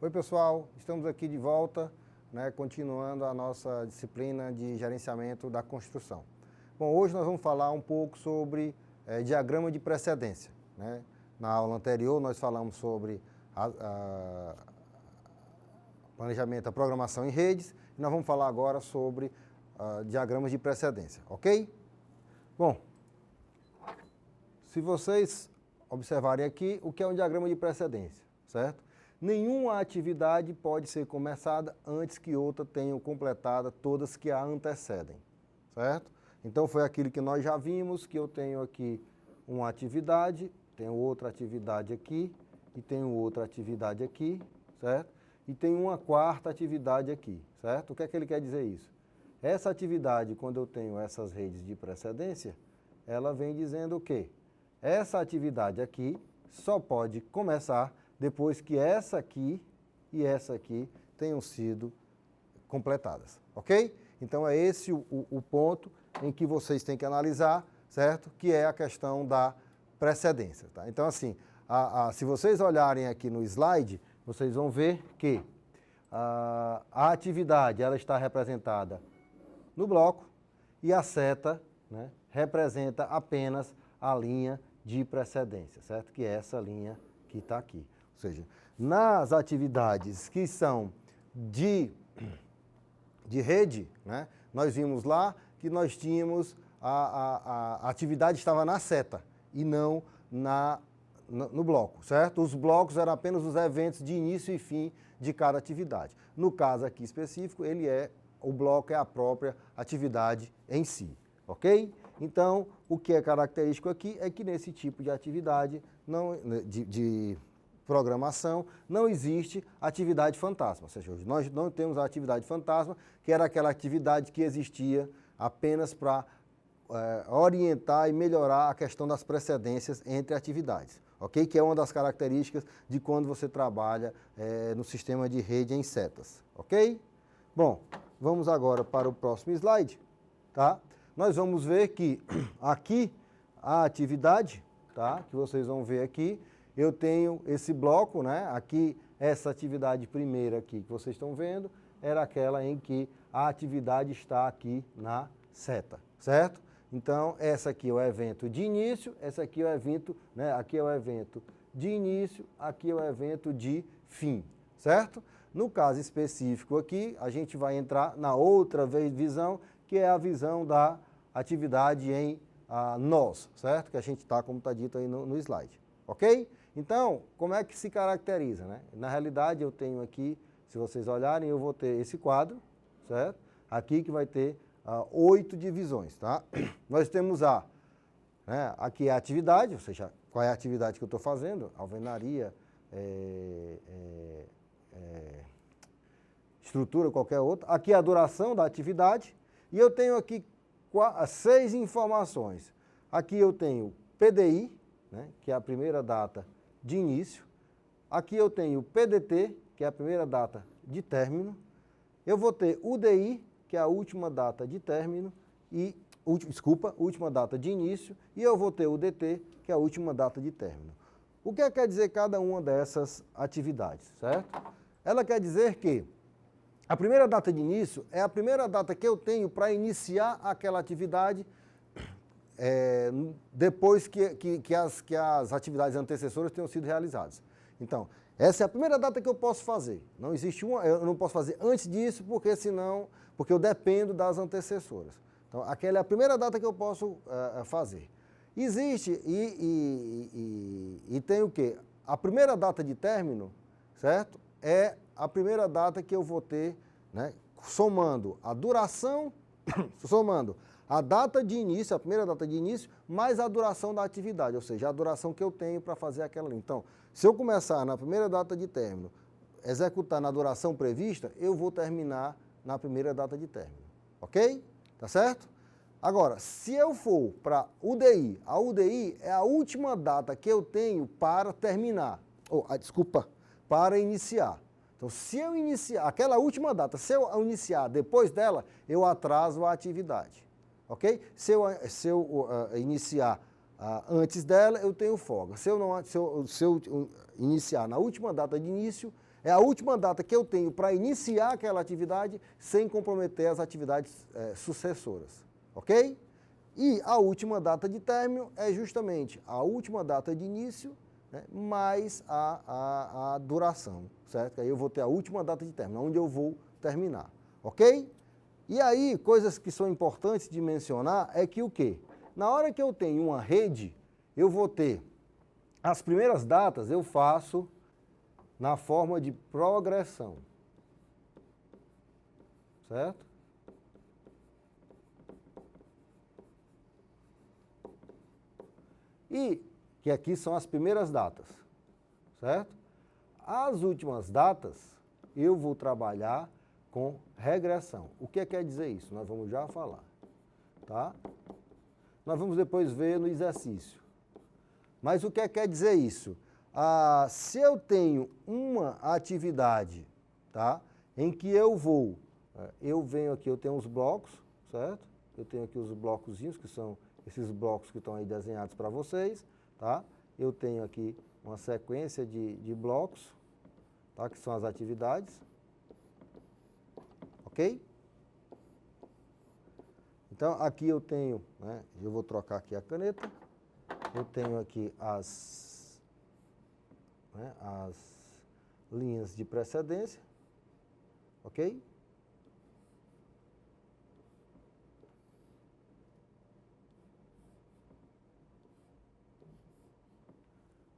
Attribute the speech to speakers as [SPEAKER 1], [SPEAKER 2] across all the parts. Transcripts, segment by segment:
[SPEAKER 1] Oi pessoal, estamos aqui de volta, continuando a nossa disciplina de gerenciamento da construção. Bom, hoje nós vamos falar um pouco sobre diagrama de precedência. Na aula anterior nós falamos sobre planejamento, a programação em redes, e nós vamos falar agora sobre diagramas de precedência, ok? Bom, se vocês observarem aqui, o que é um diagrama de precedência, certo? Nenhuma atividade pode ser começada antes que outra tenham completada todas que a antecedem, certo? Então foi aquilo que nós já vimos, que eu tenho aqui uma atividade, tenho outra atividade aqui, e tenho outra atividade aqui, certo? E tenho uma quarta atividade aqui, certo? O que é que ele quer dizer isso? Essa atividade, quando eu tenho essas redes de precedência, ela vem dizendo o quê? Essa atividade aqui só pode começar depois que essa aqui e essa aqui tenham sido completadas, ok? Então é esse o ponto em que vocês têm que analisar, certo? Que é a questão da precedência, tá? Então assim, se vocês olharem aqui no slide, vocês vão ver que a atividade ela está representada no bloco e a seta, representa apenas a linha de precedência, certo? Que é essa linha que está aqui. Ou seja, nas atividades que são de rede, nós vimos lá que nós tínhamos a atividade estava na seta e não no bloco, certo? Os blocos eram apenas os eventos de início e fim de cada atividade. No caso aqui específico, o bloco é a própria atividade em si, ok? Então, o que é característico aqui é que nesse tipo de atividade, de programação, não existe atividade fantasma. Ou seja, hoje nós não temos a atividade fantasma, que era aquela atividade que existia apenas para orientar e melhorar a questão das precedências entre atividades, ok? Que é uma das características de quando você trabalha no sistema de rede em setas, ok? Bom, vamos agora para o próximo slide, tá? Nós vamos ver que aqui a atividade, tá? Que vocês vão ver aqui, eu tenho esse bloco, Aqui, essa atividade primeira aqui que vocês estão vendo, era aquela em que a atividade está aqui na seta, certo? Então, essa aqui é o evento de início, essa aqui é o evento, aqui é o evento de início, aqui é o evento de fim, certo? No caso específico aqui, a gente vai entrar na outra visão, que é a visão da atividade em nós, certo? Que a gente está, como está dito aí no slide, ok? Então, como é que se caracteriza, Na realidade, eu tenho aqui, se vocês olharem, eu vou ter esse quadro, certo? Aqui que vai ter 8 divisões, tá? Nós temos aqui a atividade, ou seja, qual é a atividade que eu estou fazendo? Alvenaria, estrutura, qualquer outra. Aqui a duração da atividade. E eu tenho aqui 6 informações. Aqui eu tenho PDI, que é a primeira data de início. Aqui eu tenho PDT, que é a primeira data de término. Eu vou ter UDI, que é a última data de término, última data de início, e eu vou ter UDT, que é a última data de término. O que quer dizer cada uma dessas atividades, certo? Ela quer dizer que a primeira data de início é a primeira data que eu tenho para iniciar aquela atividade depois que as atividades antecessoras tenham sido realizadas. Então, essa é a primeira data que eu posso fazer. Não existe eu não posso fazer antes disso, porque eu dependo das antecessoras. Então, aquela é a primeira data que eu posso fazer. Existe e tem o quê? A primeira data de término, certo? É a primeira data que eu vou ter, somando a duração, somando a data de início, a primeira data de início, mais a duração da atividade, ou seja, a duração que eu tenho para fazer aquela linha. Então, se eu começar na primeira data de término, executar na duração prevista, eu vou terminar na primeira data de término, ok? Tá certo? Agora, se eu for para UDI, a UDI é a última data que eu tenho para terminar, para iniciar. Então, se eu iniciar, aquela última data, se eu iniciar depois dela, eu atraso a atividade. Ok? Se eu iniciar antes dela, eu tenho folga. Se eu iniciar na última data de início, É a última data que eu tenho para iniciar aquela atividade sem comprometer as atividades sucessoras, ok? E a última data de término é justamente a última data de início, né, mais a duração, certo? Aí eu vou ter a última data de término, onde eu vou terminar, ok? E aí, coisas que são importantes de mencionar é que o quê? Na hora que eu tenho uma rede, eu vou ter as primeiras datas, eu faço na forma de progressão, certo? E que aqui são as primeiras datas, certo? As últimas datas eu vou trabalhar com regressão. O que quer dizer isso? Nós vamos já falar, tá? Nós vamos depois ver no exercício. Mas o que quer dizer isso? Se eu tenho uma atividade, tá, em que eu venho aqui, eu tenho os blocos, certo? Eu tenho aqui os blocozinhos, que são esses blocos que estão aí desenhados para vocês, tá? Eu tenho aqui uma sequência de blocos, tá, que são as atividades, ok? Então, aqui eu tenho, né, eu vou trocar aqui a caneta, eu tenho aqui as linhas de precedência, ok?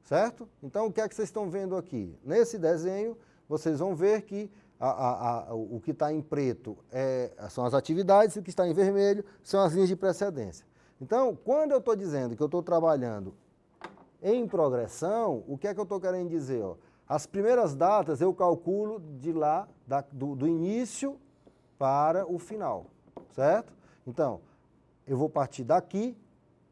[SPEAKER 1] Certo? Então, o que é que vocês estão vendo aqui? Nesse desenho, vocês vão ver que o que está em preto são as atividades, e o que está em vermelho são as linhas de precedência. Então, quando eu estou dizendo que eu estou trabalhando em progressão, o que é que eu estou querendo dizer? Ó? As primeiras datas eu calculo de lá, do início para o final, certo? Então, eu vou partir daqui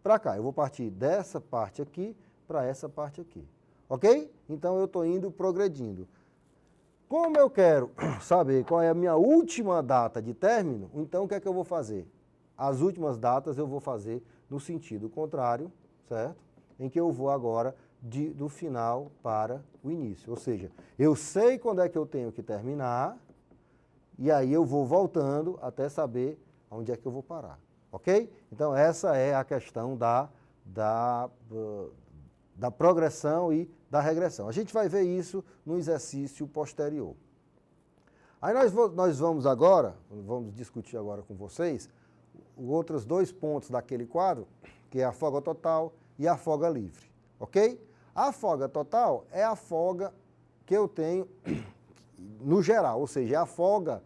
[SPEAKER 1] para cá, eu vou partir dessa parte aqui para essa parte aqui, ok? Então, eu estou indo progredindo. Como eu quero saber qual é a minha última data de término, então o que é que eu vou fazer? As últimas datas eu vou fazer no sentido contrário, certo? Em que eu vou agora do final para o início. Ou seja, eu sei quando é que eu tenho que terminar e aí eu vou voltando até saber onde é que eu vou parar, ok? Então essa é a questão da progressão e da regressão. A gente vai ver isso no exercício posterior. Aí nós vamos discutir agora com vocês os outros dois pontos daquele quadro, que é a folga total e a folga livre, ok? A folga total é a folga que eu tenho no geral, ou seja, é a folga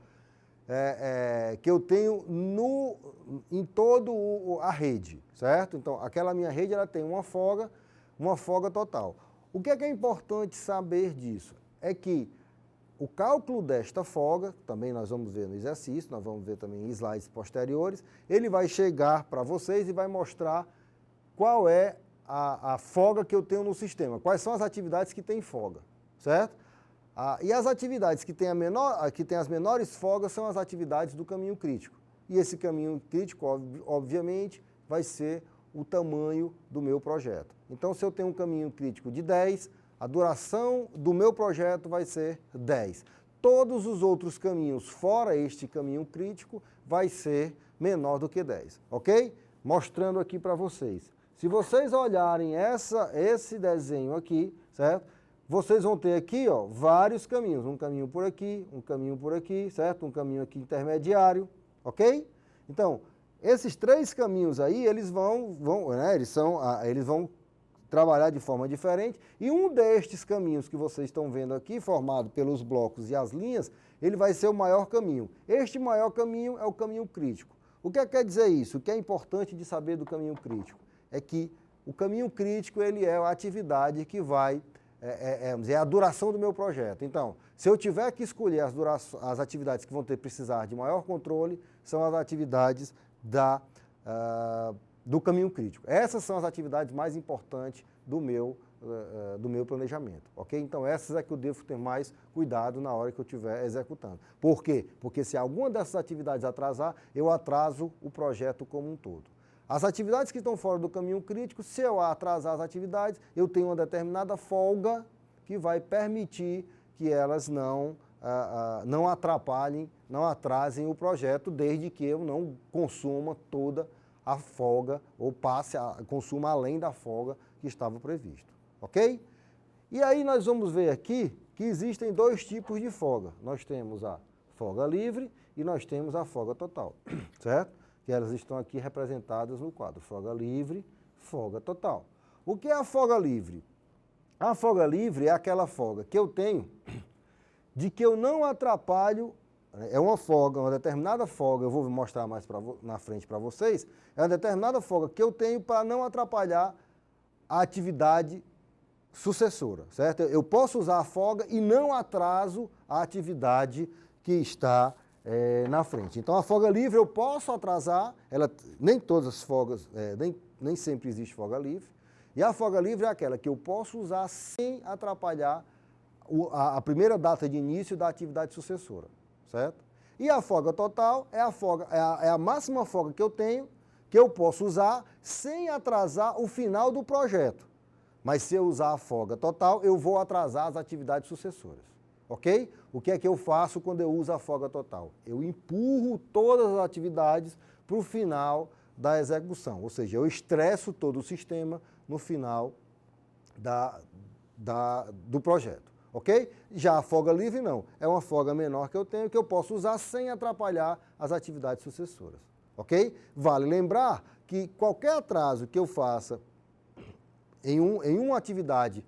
[SPEAKER 1] que eu tenho em toda a rede, certo? Então, aquela minha rede ela tem uma folga total. O que é importante saber disso? É que o cálculo desta folga, também nós vamos ver no exercício, nós vamos ver também em slides posteriores, ele vai chegar para vocês e vai mostrar qual é a folga que eu tenho no sistema, quais são as atividades que têm folga, certo? E as atividades que têm as menores folgas são as atividades do caminho crítico. E esse caminho crítico, obviamente, vai ser o tamanho do meu projeto. Então, se eu tenho um caminho crítico de 10, a duração do meu projeto vai ser 10. Todos os outros caminhos, fora este caminho crítico, vai ser menor do que 10, ok? Mostrando aqui para vocês. Se vocês olharem esse desenho aqui, certo? Vocês vão ter aqui, ó, vários caminhos. Um caminho por aqui, certo? Um caminho aqui intermediário, ok? Então, esses três caminhos aí, eles vão trabalhar de forma diferente, e um destes caminhos que vocês estão vendo aqui, formado pelos blocos e as linhas, ele vai ser o maior caminho. Este maior caminho é o caminho crítico. O que quer dizer isso? O que é importante de saber do caminho crítico? É que o caminho crítico ele é a atividade que vai, é a duração do meu projeto. Então, se eu tiver que escolher as atividades que vão precisar de maior controle, são as atividades do caminho crítico. Essas são as atividades mais importantes do meu planejamento, ok? Então, essas é que eu devo ter mais cuidado na hora que eu estiver executando. Por quê? Porque se alguma dessas atividades atrasar, eu atraso o projeto como um todo. As atividades que estão fora do caminho crítico, se eu atrasar as atividades, eu tenho uma determinada folga que vai permitir que elas não atrapalhem, não atrasem o projeto, desde que eu não consuma toda a folga ou consuma além da folga que estava previsto, ok? E aí nós vamos ver aqui que existem dois tipos de folga. Nós temos a folga livre e nós temos a folga total, certo? Que elas estão aqui representadas no quadro folga livre, folga total. O que é a folga livre? A folga livre é aquela folga que eu tenho de que eu não atrapalho, é uma folga, uma determinada folga, eu vou mostrar mais na frente para vocês, é uma determinada folga que eu tenho para não atrapalhar a atividade sucessora, certo? Eu posso usar a folga e não atraso a atividade que está na frente. Então, a folga livre eu posso atrasar, nem todas as folgas, nem sempre existe folga livre, e a folga livre é aquela que eu posso usar sem atrapalhar a primeira data de início da atividade sucessora, certo? E a folga total é a máxima folga que eu tenho, que eu posso usar sem atrasar o final do projeto. Mas se eu usar a folga total, eu vou atrasar as atividades sucessoras, ok? O que é que eu faço quando eu uso a folga total? Eu empurro todas as atividades para o final da execução, ou seja, eu estresso todo o sistema no final do projeto, ok? Já a folga livre não, é uma folga menor que eu tenho, que eu posso usar sem atrapalhar as atividades sucessoras, ok? Vale lembrar que qualquer atraso que eu faça em uma atividade,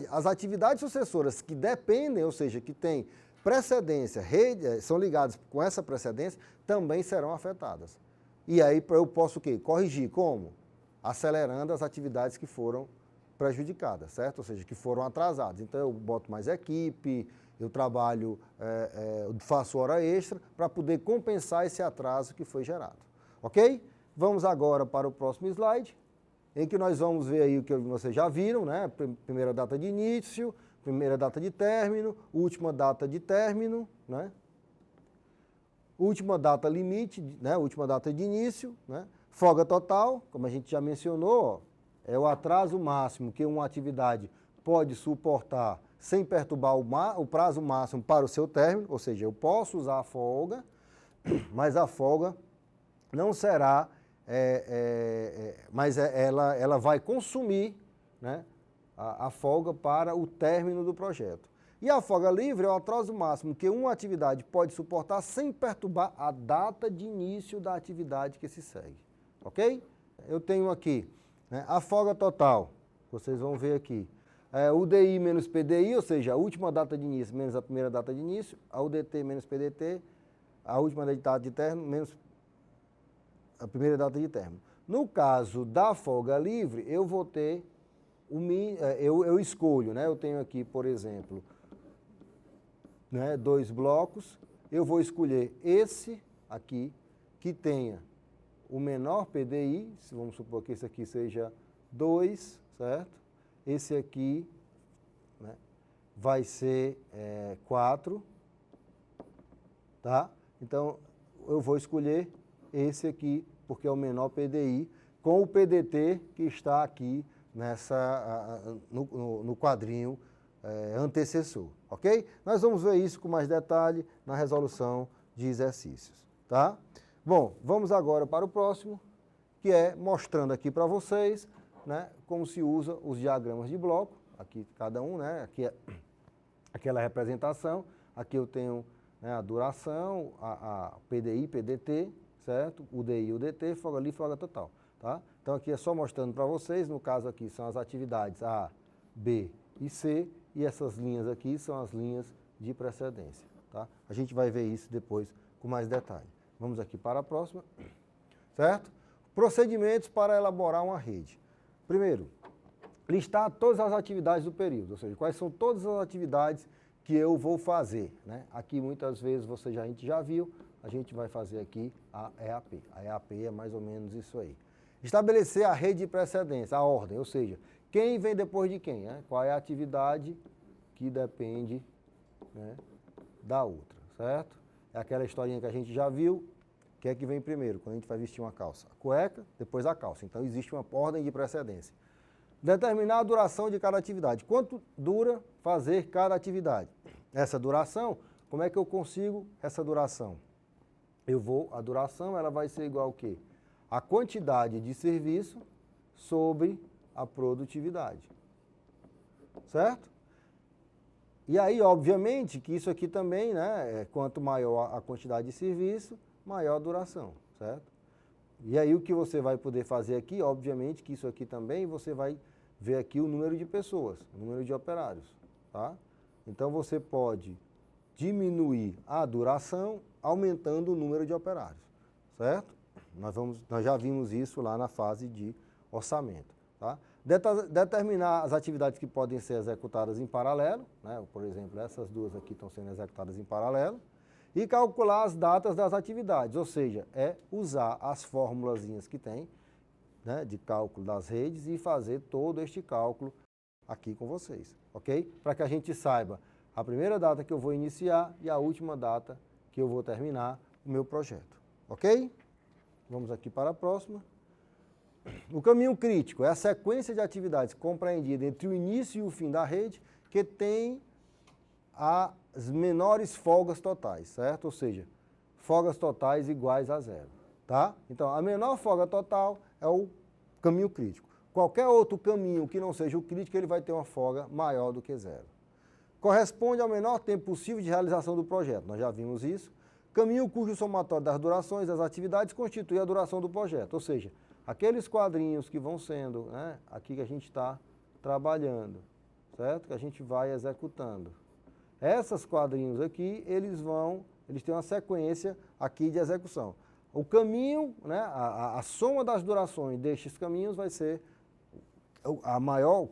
[SPEAKER 1] as atividades sucesssoras que dependem, ou seja, que têm precedência, são ligadas com essa precedência, também serão afetadas. E aí eu posso o quê? Corrigir. Como? Acelerando as atividades que foram prejudicadas, certo? Ou seja, que foram atrasadas. Então eu boto mais equipe, eu trabalho, eu faço hora extra para poder compensar esse atraso que foi gerado. Ok? Vamos agora para o próximo slide, em que nós vamos ver aí o que vocês já viram, né? Primeira data de início, primeira data de término, última data de término, né? Última data limite, né? Última data de início, né? Folga total, como a gente já mencionou, ó, é o atraso máximo que uma atividade pode suportar sem perturbar o prazo máximo para o seu término, ou seja, eu posso usar a folga, mas a folga não será, ela vai consumir, né, a folga para o término do projeto. E a folga livre é o atraso máximo que uma atividade pode suportar sem perturbar a data de início da atividade que se segue. Ok? Eu tenho aqui, né, a folga total, vocês vão ver aqui, UDI menos PDI, ou seja, a última data de início menos a primeira data de início, a UDT menos PDT, a última data de término menos a primeira data de término. No caso da folga livre, eu vou ter, eu escolho, né, eu tenho aqui, por exemplo, né, 2 blocos, eu vou escolher esse aqui, que tenha o menor PDI, vamos supor que esse aqui seja 2, certo? Esse aqui, né, vai ser 4, tá? Então, eu vou escolher esse aqui, porque é o menor PDI, com o PDT que está aqui no quadrinho antecessor, ok? Nós vamos ver isso com mais detalhe na resolução de exercícios, tá? Bom, vamos agora para o próximo, que é mostrando aqui para vocês, né, como se usa os diagramas de bloco, aqui cada um, né, aqui é aquela representação, aqui eu tenho, né, a duração, a PDI, PDT, certo? UDI, UDT, folga livre, folga total, tá? Então aqui é só mostrando para vocês, no caso aqui são as atividades A, B e C, e essas linhas aqui são as linhas de precedência, tá? A gente vai ver isso depois com mais detalhe. Vamos aqui para a próxima, certo? Procedimentos para elaborar uma rede. Primeiro, listar todas as atividades do período, ou seja, quais são todas as atividades que eu vou fazer, né? Aqui muitas vezes a gente já viu, a gente vai fazer aqui a EAP. A EAP é mais ou menos isso aí. Estabelecer a rede de precedência, a ordem, ou seja, quem vem depois de quem, né? Qual é a atividade que depende, né, da outra, certo? É aquela historinha que a gente já viu, que é que vem primeiro, quando a gente vai vestir uma calça? A cueca, depois a calça. Então existe uma ordem de precedência. Determinar a duração de cada atividade. Quanto dura fazer cada atividade? Essa duração, como é que eu consigo essa duração? A duração ela vai ser igual ao quê? A quantidade de serviço sobre a produtividade. Certo? E aí, obviamente, que isso aqui também, né, quanto maior a quantidade de serviço, maior a duração, certo? E aí o que você vai poder fazer aqui, obviamente que isso aqui também, você vai ver aqui o número de pessoas, o número de operários, tá? Então você pode diminuir a duração aumentando o número de operários, certo? Nós já vimos isso lá na fase de orçamento, tá? Determinar as atividades que podem ser executadas em paralelo, né? Por exemplo, essas duas aqui estão sendo executadas em paralelo, e calcular as datas das atividades, ou seja, é usar as formulazinhas que tem, né, de cálculo das redes e fazer todo este cálculo aqui com vocês, ok? Para que a gente saiba a primeira data que eu vou iniciar e a última data que eu vou terminar o meu projeto, ok? Vamos aqui para a próxima. O caminho crítico é a sequência de atividades compreendida entre o início e o fim da rede que tem as menores folgas totais, certo? Ou seja, folgas totais iguais a zero, tá? Então, a menor folga total é o caminho crítico. Qualquer outro caminho que não seja o crítico, ele vai ter uma folga maior do que zero. Corresponde ao menor tempo possível de realização do projeto, nós já vimos isso. Caminho cujo somatório das durações das atividades constitui a duração do projeto, ou seja, aqueles quadrinhos que vão sendo, né, aqui que a gente está trabalhando, certo? Que a gente vai executando. Essas quadrinhos aqui, eles têm uma sequência aqui de execução. O caminho, né, a soma das durações destes caminhos vai ser a maior,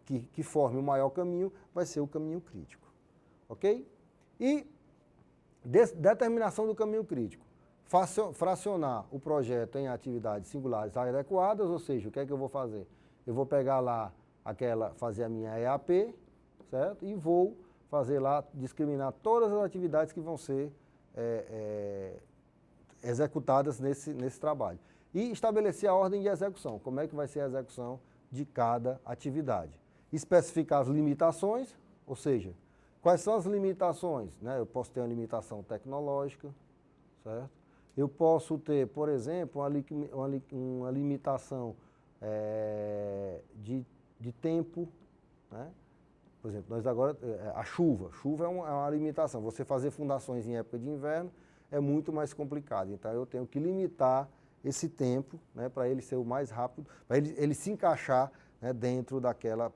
[SPEAKER 1] que forme o maior caminho, vai ser o caminho crítico. Ok? E determinação do caminho crítico. Fracionar o projeto em atividades singulares adequadas, ou seja, o que é que eu vou fazer? Eu vou pegar lá fazer a minha EAP, certo? E vou fazer lá, discriminar todas as atividades que vão ser executadas nesse trabalho. E estabelecer a ordem de execução, como é que vai ser a execução de cada atividade. Especificar as limitações, ou seja, quais são as limitações, né? Eu posso ter uma limitação tecnológica, certo? Eu posso ter, por exemplo, uma limitação de tempo, né? Por exemplo, nós agora, a chuva é uma limitação. Você fazer fundações em época de inverno é muito mais complicado. Então, eu tenho que limitar esse tempo, né, para ele ser o mais rápido, para ele se encaixar, né, dentro daquela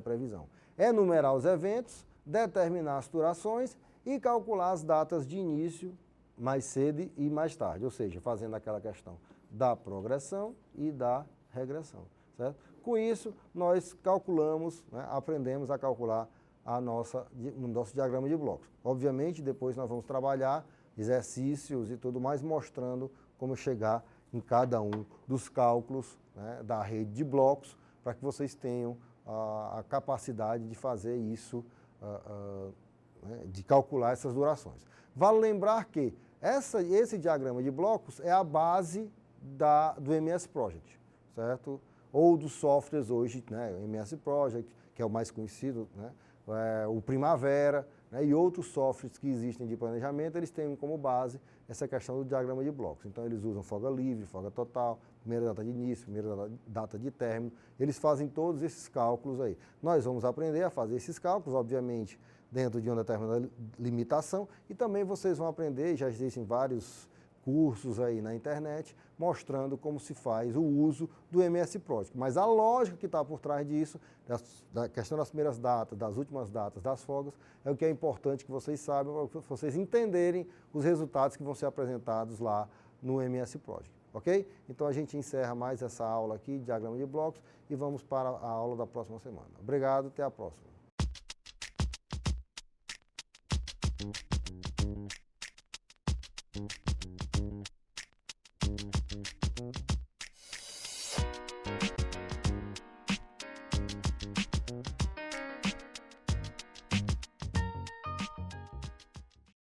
[SPEAKER 1] previsão. Enumerar os eventos, determinar as durações e calcular as datas de início mais cedo e mais tarde. Ou seja, fazendo aquela questão da progressão e da regressão, certo? Com isso, nós calculamos, né, aprendemos a calcular o nosso diagrama de blocos. Obviamente, depois nós vamos trabalhar exercícios e tudo mais, mostrando como chegar em cada um dos cálculos, né, da rede de blocos, para que vocês tenham a capacidade de fazer isso, né, de calcular essas durações. Vale lembrar que esse diagrama de blocos é a base do MS Project, certo? Ou dos softwares hoje, né, o MS Project, que é o mais conhecido, né, o Primavera, né, e outros softwares que existem de planejamento, eles têm como base essa questão do diagrama de blocos. Então, eles usam folga livre, folga total, primeira data de início, primeira data de término, eles fazem todos esses cálculos aí. Nós vamos aprender a fazer esses cálculos, obviamente, dentro de uma determinada limitação, e também vocês vão aprender, já existem vários cursos aí na internet, mostrando como se faz o uso do MS Project. Mas a lógica que está por trás disso, da questão das primeiras datas, das últimas datas, das folgas, é o que é importante que vocês saibam, para vocês entenderem os resultados que vão ser apresentados lá no MS Project, ok? Então a gente encerra mais essa aula aqui, diagrama de blocos, e vamos para a aula da próxima semana. Obrigado, até a próxima.